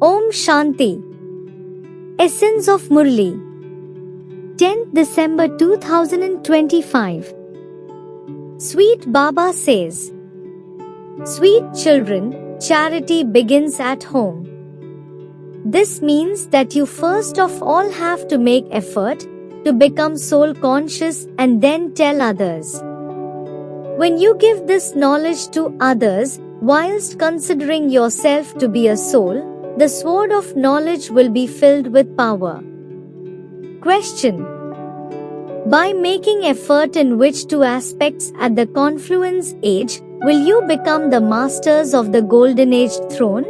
Om Shanti. Essence of Murli. 10th December 2025. Sweet Baba says, Sweet children, charity begins at home. This means that you first of all have to make effort to become soul conscious and then tell others. When you give this knowledge to others, whilst considering yourself to be a soul, the sword of knowledge will be filled with power. Question. By making effort in which two aspects at the confluence age, will you become the masters of the golden age throne?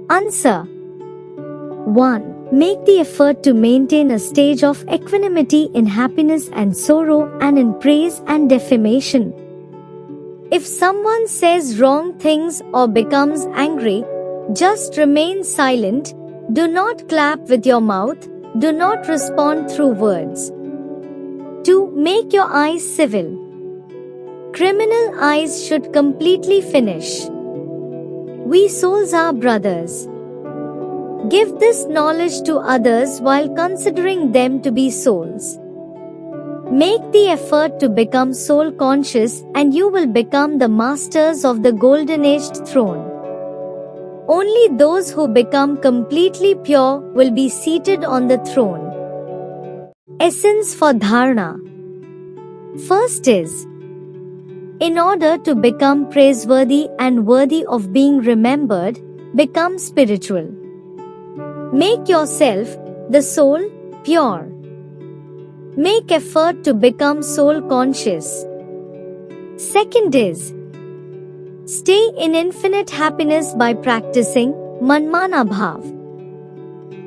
Answer. 1. Make the effort to maintain a stage of equanimity in happiness and sorrow and in praise and defamation. If someone says wrong things or becomes angry, just remain silent, do not clap with your mouth, do not respond through words. 2. Make your eyes civil. Criminal eyes should completely finish. We souls are brothers. Give this knowledge to others while considering them to be souls. Make the effort to become soul conscious and you will become the masters of the golden aged throne. Only those who become completely pure will be seated on the throne. Essence for Dharana. First is, in order to become praiseworthy and worthy of being remembered, become spiritual. Make yourself, the soul, pure. Make effort to become soul conscious. Second is, stay in infinite happiness by practicing Manmana Bhav.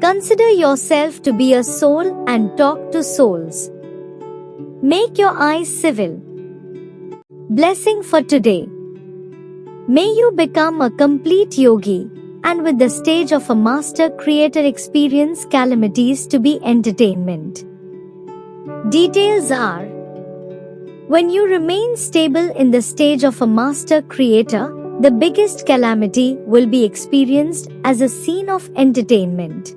Consider yourself to be a soul and talk to souls. Make your eyes civil. Blessing for today. May you become a complete yogi and with the stage of a master creator experience calamities to be entertainment. Details are, when you remain stable in the stage of a master creator, the biggest calamity will be experienced as a scene of entertainment.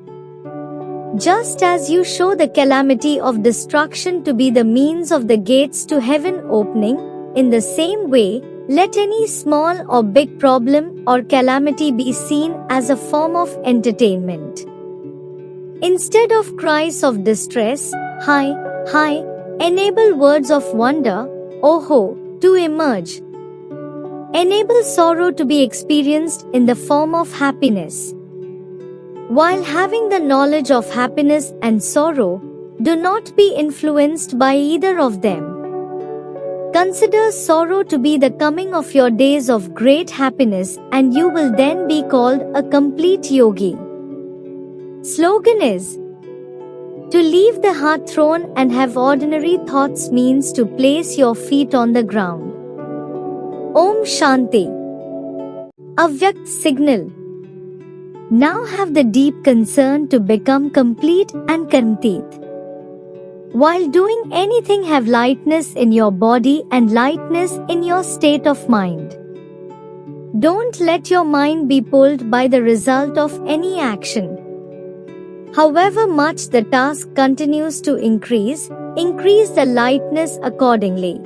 Just as you show the calamity of destruction to be the means of the gates to heaven opening, in the same way, let any small or big problem or calamity be seen as a form of entertainment. Instead of cries of distress, hi, hi, enable words of wonder, oh ho, to emerge. Enable sorrow to be experienced in the form of happiness. While having the knowledge of happiness and sorrow, do not be influenced by either of them. Consider sorrow to be the coming of your days of great happiness and you will then be called a complete yogi. Slogan is, to leave the heart throne and have ordinary thoughts means to place your feet on the ground. Om Shanti. Avyakt signal. Now have the deep concern to become complete and karmatit. While doing anything, have lightness in your body and lightness in your state of mind. Don't let your mind be pulled by the result of any action. However much the task continues to increase the lightness accordingly.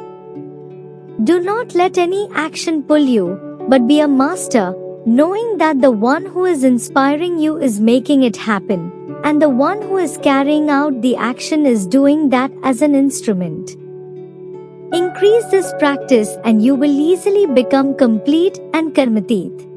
Do not let any action pull you, but be a master, knowing that the one who is inspiring you is making it happen, and the one who is carrying out the action is doing that as an instrument. Increase this practice and you will easily become complete and karmatit.